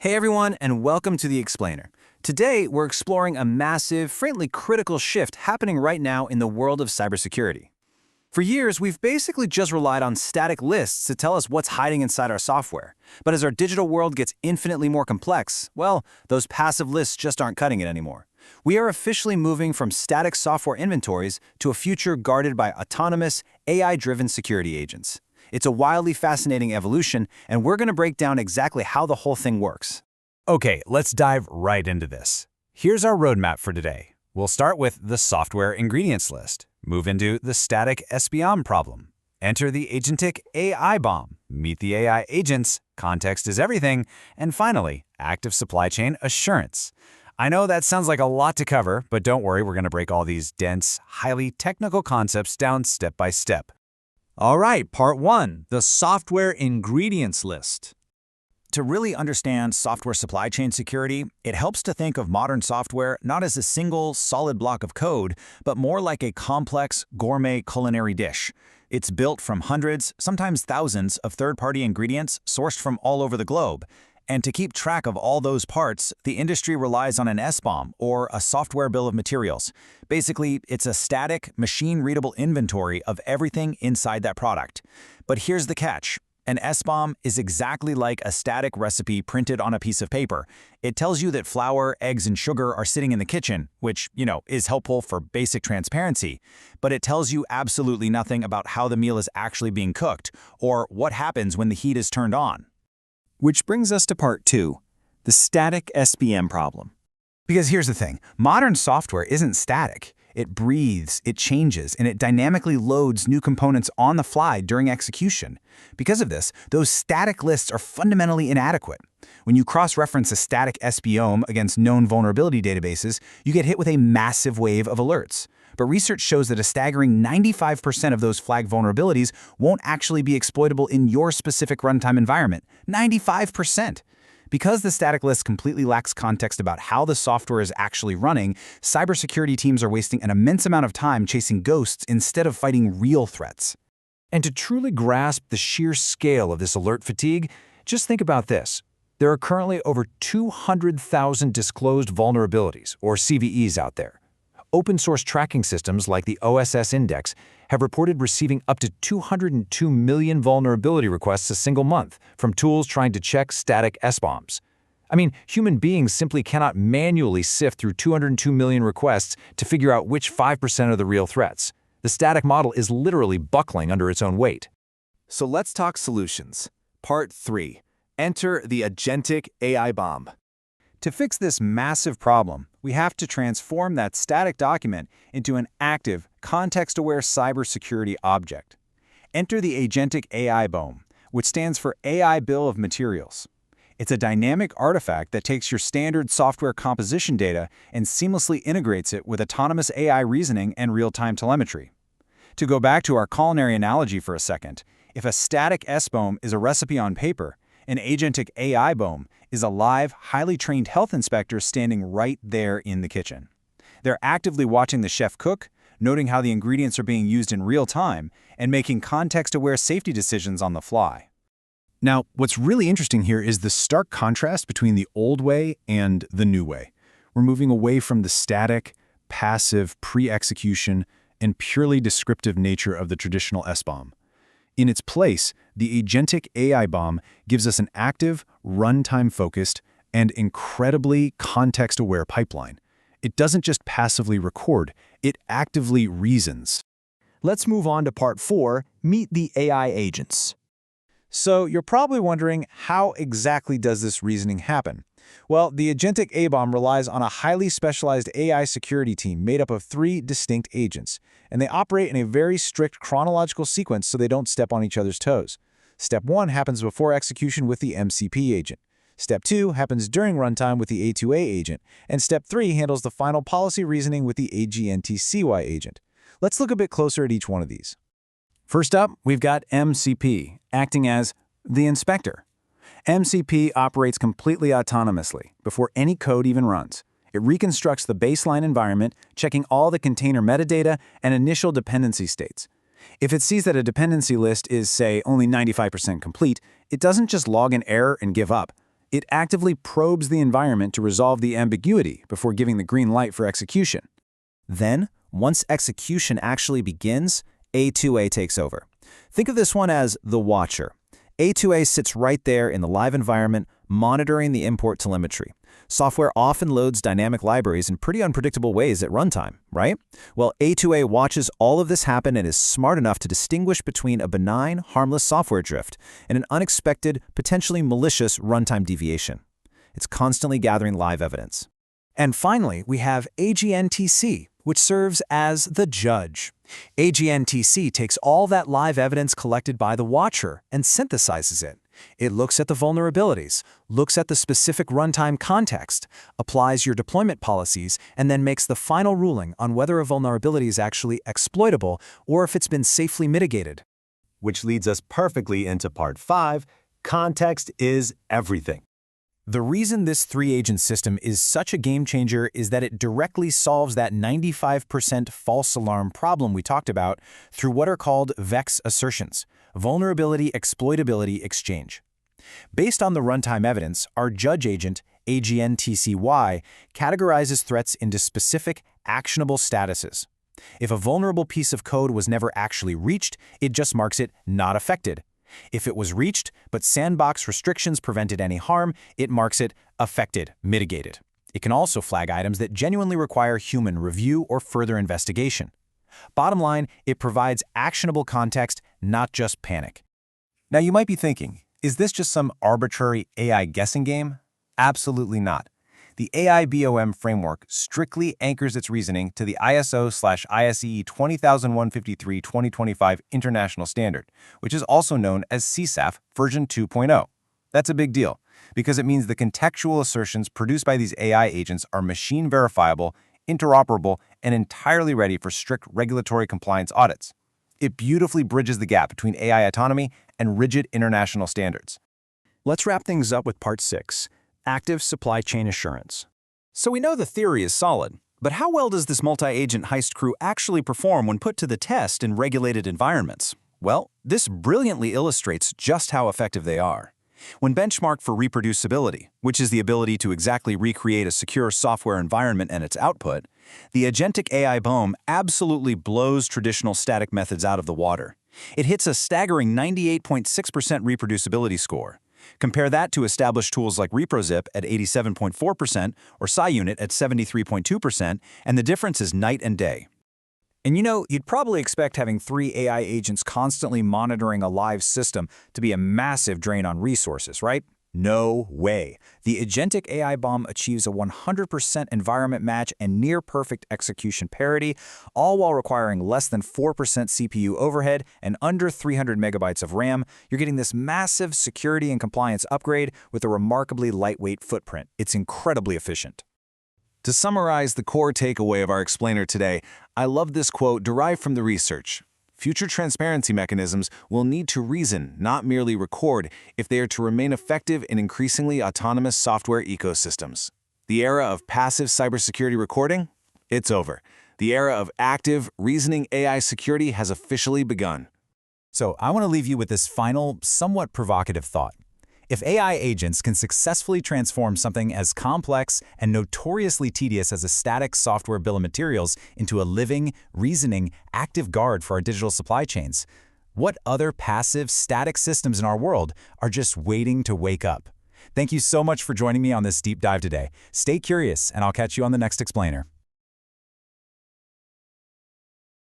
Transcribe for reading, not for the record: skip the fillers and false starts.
Hey everyone, and welcome to The Explainer. Today, we're exploring a massive, frankly critical shift happening right now in the world of cybersecurity. For years, we've basically just relied on static lists to tell us what's hiding inside our software. But as our digital world gets infinitely more complex, well, those passive lists just aren't cutting it anymore. We are officially moving from static software inventories to a future guarded by autonomous, AI-driven security agents. It's a wildly fascinating evolution, and we're going to break down exactly how the whole thing works. Okay, let's dive right into this. Here's our roadmap for today. We'll start with the software ingredients list, move into the static SBOM problem, enter the Agentic AIBOM, meet the AI agents, context is everything, and finally, active supply chain assurance. I know that sounds like a lot to cover, but don't worry, we're going to break all these dense, highly technical concepts down step by step. All right, part one, the software ingredients list. To really understand software supply chain security, it helps to think of modern software not as a single, solid block of code, but more like a complex, gourmet culinary dish. It's built from hundreds, sometimes thousands, of third-party ingredients sourced from all over the globe. And to keep track of all those parts, the industry relies on an SBOM, or a software bill of materials. Basically, it's a static, machine-readable inventory of everything inside that product. But here's the catch. An SBOM is exactly like a static recipe printed on a piece of paper. It tells you that flour, eggs, and sugar are sitting in the kitchen, which, is helpful for basic transparency. But it tells you absolutely nothing about how the meal is actually being cooked, or what happens when the heat is turned on. Which brings us to part two, the static SBM problem. Because here's the thing, modern software isn't static. It breathes, it changes, and it dynamically loads new components on the fly during execution. Because of this, those static lists are fundamentally inadequate. When you cross-reference a static SBOM against known vulnerability databases, you get hit with a massive wave of alerts. But research shows that a staggering 95% of those flagged vulnerabilities won't actually be exploitable in your specific runtime environment. 95%! Because the static list completely lacks context about how the software is actually running, cybersecurity teams are wasting an immense amount of time chasing ghosts instead of fighting real threats. And to truly grasp the sheer scale of this alert fatigue, just think about this. There are currently over 200,000 disclosed vulnerabilities, or CVEs, out there. Open-source tracking systems like the OSS Index have reported receiving up to 202 million vulnerability requests a single month from tools trying to check static SBOMs. I mean, human beings simply cannot manually sift through 202 million requests to figure out which 5% are the real threats. The static model is literally buckling under its own weight. So let's talk solutions. Part 3. Enter the Agentic AIBOM. To fix this massive problem, we have to transform that static document into an active, context-aware cybersecurity object. Enter the Agentic AIBOM, which stands for AI Bill of Materials. It's a dynamic artifact that takes your standard software composition data and seamlessly integrates it with autonomous AI reasoning and real-time telemetry. To go back to our culinary analogy for a second, if a static SBOM is a recipe on paper, an Agentic AIBOM is a live, highly trained health inspector standing right there in the kitchen. They're actively watching the chef cook, noting how the ingredients are being used in real time, and making context-aware safety decisions on the fly. Now, what's really interesting here is the stark contrast between the old way and the new way. We're moving away from the static, passive, pre-execution, and purely descriptive nature of the traditional SBOM. In its place, the Agentic AIBOM gives us an active, runtime-focused, and incredibly context-aware pipeline. It doesn't just passively record, it actively reasons. Let's move on to part 4, meet the AI agents. So you're probably wondering, how exactly does this reasoning happen? Well, the Agentic AIBOM relies on a highly specialized AI security team made up of 3 distinct agents, and they operate in a very strict chronological sequence so they don't step on each other's toes. Step 1 happens before execution with the MCP agent. Step 2 happens during runtime with the A2A agent, and Step 3 handles the final policy reasoning with the AGNT-CY agent. Let's look a bit closer at each one of these. First up, we've got MCP, acting as the inspector. MCP operates completely autonomously before any code even runs. It reconstructs the baseline environment, checking all the container metadata and initial dependency states. If it sees that a dependency list is, say, only 95% complete, it doesn't just log an error and give up. It actively probes the environment to resolve the ambiguity before giving the green light for execution. Then, once execution actually begins, A2A takes over. Think of this one as the watcher. A2A sits right there in the live environment, monitoring the import telemetry. Software often loads dynamic libraries in pretty unpredictable ways at runtime, right? Well, A2A watches all of this happen and is smart enough to distinguish between a benign, harmless software drift and an unexpected, potentially malicious runtime deviation. It's constantly gathering live evidence. And finally, we have Agentc, which serves as the judge. Agentc takes all that live evidence collected by the watcher and synthesizes it. It looks at the vulnerabilities, looks at the specific runtime context, applies your deployment policies, and then makes the final ruling on whether a vulnerability is actually exploitable or if it's been safely mitigated. Which leads us perfectly into part 5, context is everything. The reason this 3-agent system is such a game changer is that it directly solves that 95% false alarm problem we talked about through what are called VEX assertions, vulnerability exploitability exchange. Based on the runtime evidence, our judge agent, Agentcy, categorizes threats into specific, actionable statuses. If a vulnerable piece of code was never actually reached, it just marks it not affected. If it was reached, but sandbox restrictions prevented any harm, it marks it affected, mitigated. It can also flag items that genuinely require human review or further investigation. Bottom line, it provides actionable context, not just panic. Now you might be thinking, is this just some arbitrary AI guessing game? Absolutely not. The AIBOM framework strictly anchors its reasoning to the ISO/ISEE 20153-2025 International Standard, which is also known as CSAF version 2.0. That's a big deal, because it means the contextual assertions produced by these AI agents are machine verifiable, interoperable, and entirely ready for strict regulatory compliance audits. It beautifully bridges the gap between AI autonomy and rigid international standards. Let's wrap things up with part 6. Active supply chain assurance. So we know the theory is solid, but how well does this multi-agent heist crew actually perform when put to the test in regulated environments? Well, this brilliantly illustrates just how effective they are. When benchmarked for reproducibility, which is the ability to exactly recreate a secure software environment and its output, the Agentic AIBOM absolutely blows traditional static methods out of the water. It hits a staggering 98.6% reproducibility score. Compare that to established tools like ReproZip at 87.4% or SciUnit at 73.2%, and the difference is night and day. And you'd probably expect having 3 AI agents constantly monitoring a live system to be a massive drain on resources, right? No way. The Agentic AI bomb achieves a 100% environment match and near-perfect execution parity, all while requiring less than 4% CPU overhead and under 300 megabytes of RAM. You're getting this massive security and compliance upgrade with a remarkably lightweight footprint. It's incredibly efficient. To summarize the core takeaway of our explainer today, I love this quote derived from the research. Future transparency mechanisms will need to reason, not merely record, if they are to remain effective in increasingly autonomous software ecosystems. The era of passive cybersecurity recording? It's over. The era of active, reasoning AI security has officially begun. So I want to leave you with this final, somewhat provocative thought. If AI agents can successfully transform something as complex and notoriously tedious as a static software bill of materials into a living, reasoning, active guard for our digital supply chains, what other passive, static systems in our world are just waiting to wake up? Thank you so much for joining me on this deep dive today. Stay curious, and I'll catch you on the next explainer.